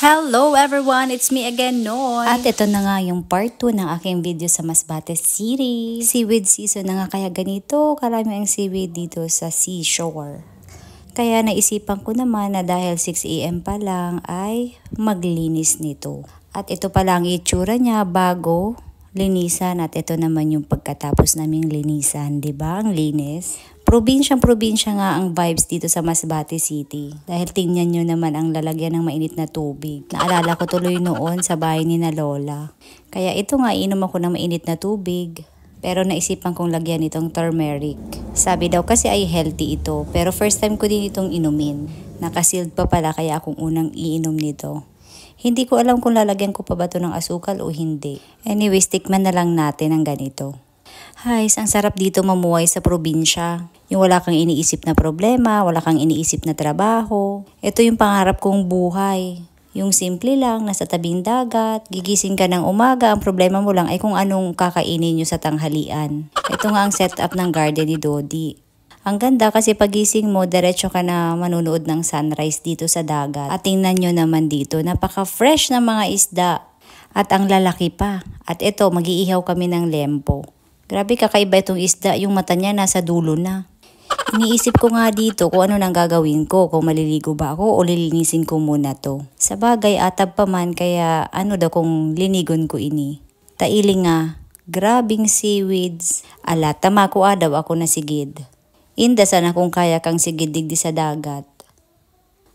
Hello everyone! It's me again, Noy. At ito na nga yung part 2 ng aking video sa Masbate City. Seaweed season na nga, kaya ganito karami ang seaweed dito sa seashore. Kaya naisipan ko naman na dahil 6 AM pa lang ay maglinis nito. At ito pala ang itsura niya bago linisan, at ito naman yung pagkatapos naming linisan, 'di ba? Ang linis. Probinsya nga ang vibes dito sa Masbate City. Dahil tingnan nyo naman ang lalagyan ng mainit na tubig. Naalala ko tuloy noon sa bahay ni na Lola. Kaya ito nga, inom ako ng mainit na tubig. Pero naisipan kong lagyan itong turmeric. Sabi daw kasi ay healthy ito. Pero first time ko din itong inumin. Nakasealed pa pala, kaya akong unang iinom nito. Hindi ko alam kung lalagyan ko pa ba ito ng asukal o hindi. Anyways, tikman na lang natin ang ganito. Guys, ang sarap dito mamuhay sa probinsya. Yung wala kang iniisip na problema, wala kang iniisip na trabaho. Ito yung pangarap kong buhay. Yung simple lang, nasa tabing dagat, gigising ka ng umaga, ang problema mo lang ay kung anong kakainin nyo sa tanghalian. Ito nga ang setup ng garden ni Dodi. Ang ganda kasi pagising mo, diretso ka na manunood ng sunrise dito sa dagat. At tingnan nyo naman dito, napaka-fresh ng mga isda. At ang lalaki pa. At ito, mag-iihaw kami ng lempo. Grabe, kakaiba itong isda, yung mata niya nasa dulo na. Iniisip ko nga dito kung ano nang gagawin ko, kung maliligo ba ako o lilinisin ko muna to. Sa bagay, atab pa man, kaya ano daw kung linigon ko ini. Tailing nga, grabing seaweeds. Ala, tama ko daw ako na sigid. Inda sana kung kaya kang sigid digdi sa dagat.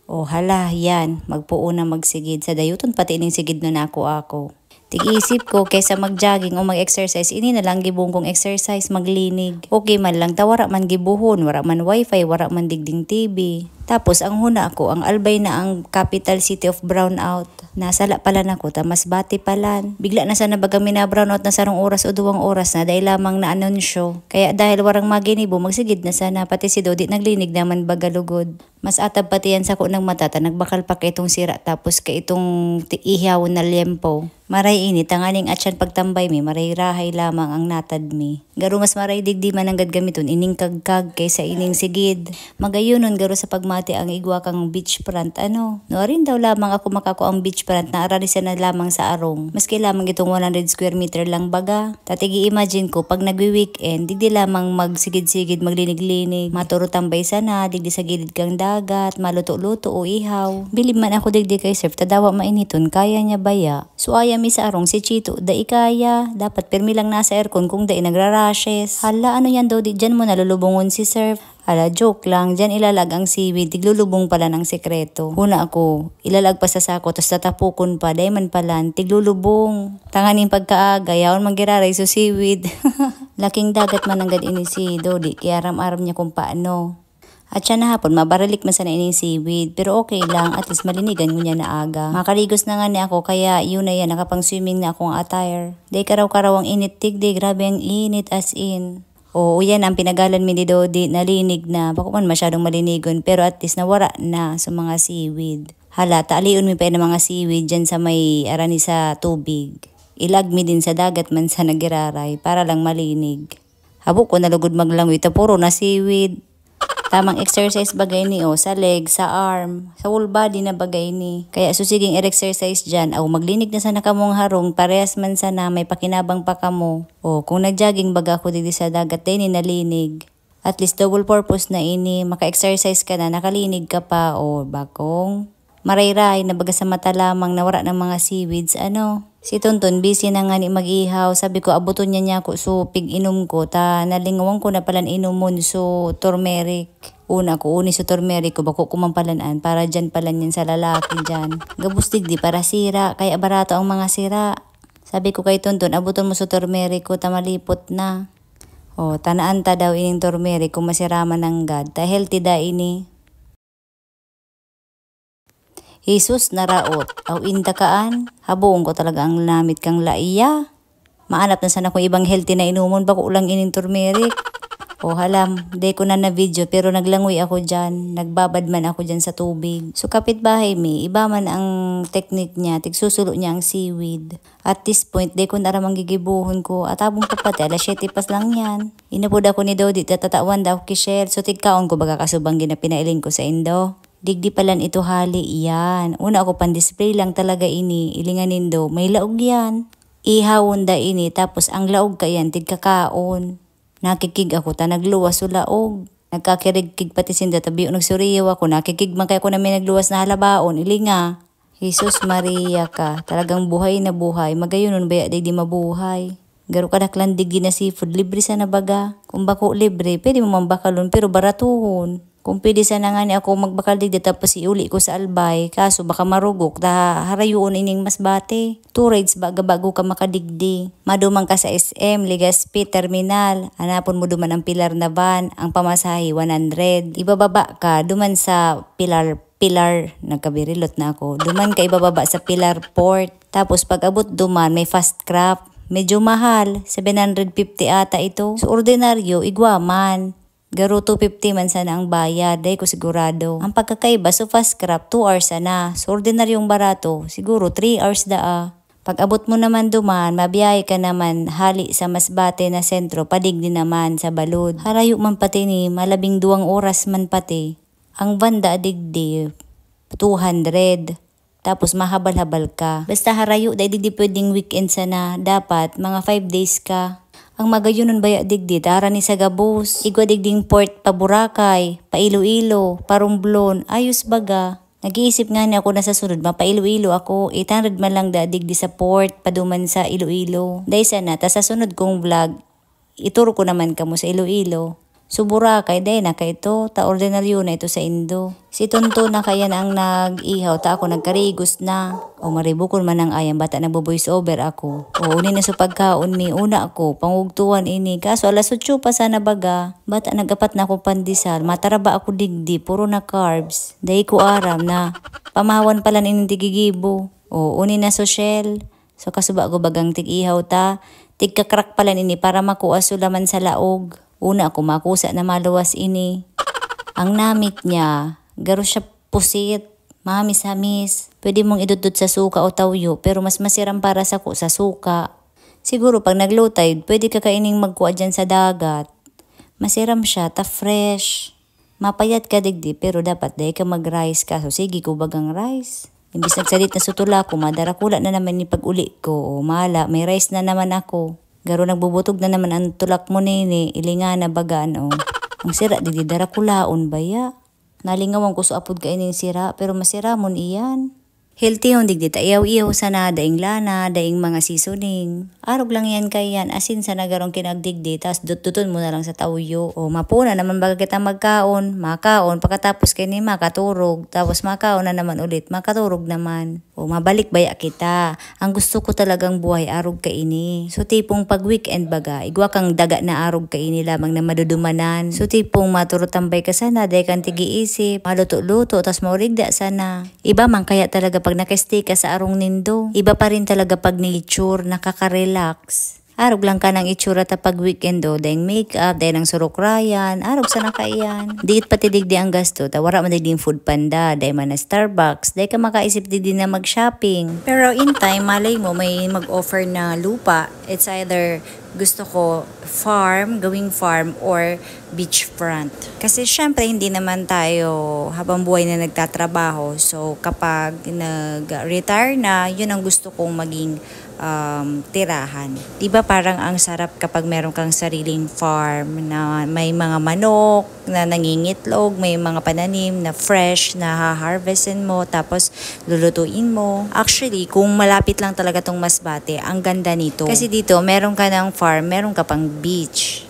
O hala, yan, magpuo na magsigid. Sa dayuton pati ining sigid na ako. Tig-isip ko, kaysa mag-jogging o mag-exercise, ini na lang gibong kong exercise, maglinig. Okay man lang, wara man gibuhon, wara man wifi, wara man digding TV. Tapos ang huna ako, ang Albay na ang capital city of brownout. Nasala pala na ko, Masbate palan. Bigla na sana bagang mina-brownout na sarong oras o 2 oras na dahil lamang na anunsyo. Kaya dahil warang maginibo, magsigid na sana, pati si Dodi naglinig naman bagalugod. Mas atab pati yan sa ko ng matata, nagbakal pa kay itong sira tapos kay itong ihaw na lempo. Maray ini, tanganing atyan pagtambay mi, maray rahay lamang ang natad mi. Garo mas maray digdi man ang gamiton, ining kagkag kaysa ining sigid. Magayunon garo sa pagmati ang igwa kang beachfront ano. No rin daw lamang ako makako ang beachfront na aralisa na lamang sa arong. Maski lamang itong 100 square meter lang baga. Tatigi imagine ko pag nagwi-weekend, digdi lamang magsigid-sigid, maglinig-linig, maturo tambay sana, digdi sa gilid kang dagat, maluto-luto o ihaw. Bilib man ako digdi kay Sir, tadawa mainiton, kaya niya baya. So mi sa arong si Chito, dai kaya, dapat permi lang nasa aircon kung dai nagrarashes. Hala, ano yan daw, di dyan mo nalulubungon si Sir. Hala, joke lang, dyan ilalag ang seaweed, tiglulubong pala ng sekreto. Huna ako, ilalag pa sa sako, tapos tatapukon pa, dai man pala, tiglulubong. Tanganing pagkaaga, yaon manggiraray so seaweed. Laking dagat man ang ini si Dodi, kaya aram-aram niya kung paano. At siya na hapon, mabaralik man sana ining seaweed. Pero okay lang, at least malinigan ko niya na aga. Makaligos na nga ni ako, kaya yun na yan, nakapang swimming na akong attire. Day karaw-karaw ang init, tigdi, grabe ang init as in. Oo, yan ang pinagalan mi ni Dodi, nalinig na. Bako man masyadong malinigon, pero at least nawara na sa mga seaweed. Hala, taaliun mi pa ng mga seaweed dyan sa may arani sa tubig. Ilag mi din sa dagat man sa nagiraray, para lang malinig. Habo ko nalugod maglangoy, puro na seaweed. Tamang exercise bagay ni sa leg, sa arm, sa whole body na bagay ni. Kaya susiging exercise dyan, maglinig na sana kamong harong, parehas man sana may pakinabang pa kamo. Kung nag-jogging baga ako dito sa dagat, din nalinig. At least double purpose na ini, maka-exercise ka na, nakalinig ka pa, bakong maray-ray na baga sa mata lamang nawara ng mga seaweeds, ano. Si Tonton, busy na nga ni mag-ihaw. Sabi ko, abuton niya ako, so pig-inom ko. Nalingawang ko na palan inumon, so turmeric. Una ko, uni so turmeric ko, bako kumampalanaan, para dyan palan yan sa lalaki dyan. Gabustig di para sira, kaya barato ang mga sira. Sabi ko kay Tonton, abuton mo so turmeric ko, tamalipot na. Tanaan ta daw ining turmeric kung masiraman ng God. Healthy da ini. Jesus naraot, inta kaan, habong ko talaga ang lamit kang laiya. Maanap na sana kung ibang healthy na inumon, bako ulang ining turmeric. Halam, day ko na video pero naglangoy ako dyan, nagbabad man ako dyan sa tubig. So kapitbahay mi, iba man ang technique niya, tigsusulo niya ang seaweed. At this point, day ko naramang gigibuhon ko, at abong papati, 7 pas lang yan. Inapod ako ni Dodi, tatatawan daw kishel, so tigkaon ko baga kasubang ginapinailing ko sa Indo. Digdi palan ito hali iyan. Una ako pan-display lang talaga ini. Ilinganin do, may laog yan. Ihawon da ini tapos ang laog kayan tigkakaon. Nakikig ako ta nagluwas o laog. Nagkakirigkig pati sinda tabi o nagsuriyaw ako. Nakikig man kaya ko namin nagluwas na halabaon. Ilinga. Jesus Maria ka. Talagang buhay na buhay. Magayon nun baya di mabuhay. Garo kadaklan digdi na seafood. Libre sa nabaga. Kung bako libre, pwede mo mambakalon pero baratuhon. Kung pwede sana nga ni ako magbakal digdi tapos iuli ko sa albay, kaso baka marugok, harayuon ining masbate. 2 rides bago ka makadigdi. Madumang ka sa SM, Legazpi Terminal, hanapon mo duman ang Pilar na van, ang pamasahe 100. Ibababa ka, duman sa Pilar, nagkabirilot na ako. Duman ka ibababa sa Pilar Port. Tapos pag abot duman, may fast craft. Medyo mahal, 750 ata ito. So ordinaryo, igwaman. Garo 250 man sana ang bayad, day ko sigurado. Ang pagkakaiba, so fast crap, 2 hours na. So ordinaryong barato, siguro 3 hours daa. Pag abot mo naman duman, mabiyahe ka naman hali sa Masbate na sentro, padigdi naman sa Balud. Harayo man pati ni, malabing 2 oras man pati. Ang banda digdi, 200. Tapos mahabal-habal ka. Basta harayo, day digdi pwedeng weekend sana. Dapat mga 5 days ka. Ang magayunon baya digdi, tara ni sa Gabos. Igwa digding port pa Boracay, pa Iloilo, pa Romblon, ayos baga. Nag-iisip nga na ako na sa sunod, mapa Iloilo ako, 800 man lang da digdi sa port, paduman sa Iloilo. Dahil sana, ta sa sunod kong vlog, ituro ko naman kamo sa Iloilo. So Boracay, dahil na ka ito, ta ordinaryo na ito sa Indo. Si Tonto na kaya ang nag-ihaw, ta ako nagkarigos na. O maribukon man ang ayam, bata nagbo-voice over ako. O unin na sa pagkaon mi, una ako, pangugtuan ini. Kaso alas 8 pa sana baga. Bata nagapat na ako pandesal, mataraba ako digdi, puro na carbs. Dahil ko aram na, pamahawan pala ini tigigibo. O unin na social. So kasuba ko bagang tig-ihaw ta, tigkakrak pala ini para makuha sulaman sa laog. Una ako makusa na maluwas ini. Ang namit niya, garo siya pusit, mahamis-hamis. Pwede mong idudod sa suka o tawyo, pero mas masiram para sa suka. Siguro pag nag-low tide, pwede ka kaining magkuha dyan sa dagat. Masiram siya, ta fresh. Mapayat ka digdi, pero dapat dahil ka mag-rice ka. So sige ko bagang rice. Imbis nagsalit na sutula ko, madarakula na naman ni pag-uli ko. O mala, may rice na naman ako. Garo nagbubutog na naman ang tulak mo nini, ilinga na bagaan o. Ang sira, di darakulaon baya. Nalingawan ko sa apod kainin sira, pero masira mon iyan. Healthy hon digdi ta iyaw-iyaw sana, daing lana, daing mga seasoning. Arog lang yan kayan, asin sa nagarong kinagdigdi, tas dututon mo na lang sa tawyo. O mapuna naman baga kita makaon, pagkatapos kayo ni makaturog, tapos makaon na naman ulit, makaturog naman. O mabalik baya kita. Ang gusto ko talagang buhay, arog kaini. So tipong pag weekend baga, igwa kang daga na arog kaini lamang na madudumanan. So tipong maturutambay ka sana, dahi kang tigi-isip, maluto-luto, tas maurigda sana. Iba man kaya talaga pag nakastay ka sa arong nindo. Iba pa rin talaga pag nature, nakaka-relax. Arog lang ka ng itsura ta pag weekend do, dahing make-up, dahing ng surukrayan, arog sa nakaiyan. Diit pati digdi ang gasto, tawara man digdi food panda, dahing man na Starbucks, dahing ka makaisip digdi na mag-shopping. Pero in time, malay mo may mag-offer na lupa. It's either gusto ko gawing farm or beachfront. Kasi syempre hindi naman tayo habang buhay na nagtatrabaho. So kapag nag-retire na, yun ang gusto kong maging tirahan. Diba parang ang sarap kapag meron kang sariling farm na may mga manok na nangingitlog, may mga pananim na fresh na ha-harvestin mo tapos lulutuin mo. Actually, kung malapit lang talaga tong Masbate, ang ganda nito. Kasi dito, meron ka ng farm, meron ka pang beach.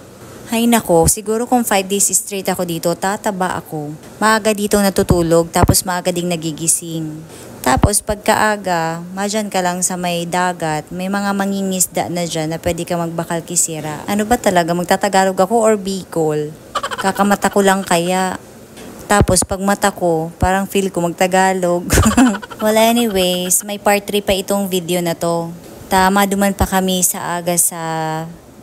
Hay nako, siguro kung 5 days straight ako dito, tataba ako. Maaga dito natutulog, tapos maaga ding nagigising. Tapos pagkaaga, madyan ka lang sa may dagat, may mga mangingisda na dyan na pwede ka magbakal kisira. Ano ba talaga, magtatagalog ako or Bicol? Kakamata ko lang kaya. Tapos pag mata ko, parang feel ko magtagalog. Well anyways, may part 3 pa itong video na to. Tama duman pa kami sa aga sa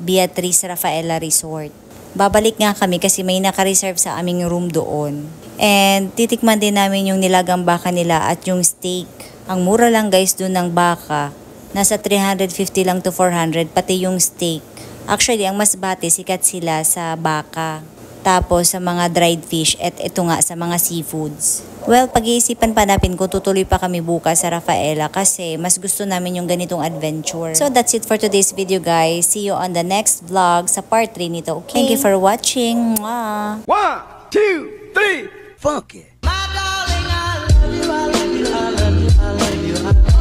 Beatrice Rafaela Resort. Babalik nga kami kasi may naka-reserve sa aming room doon. And titikman din namin yung nilagang baka nila at yung steak. Ang mura lang guys doon ng baka. Nasa 350 lang to 400 pati yung steak. Actually, ang Masbate sikat sila sa baka. Tapos sa mga dried fish at ito nga sa mga seafoods. Well, pag-iisipan pa natin kung tutuloy pa kami bukas sa Rafaela kasi mas gusto namin yung ganitong adventure. So that's it for today's video guys. See you on the next vlog sa part 3 nito. Okay? Thank you for watching. Mwah! 1, 2, 3, funky. My darling, I love you, I love you, I love you, I love you.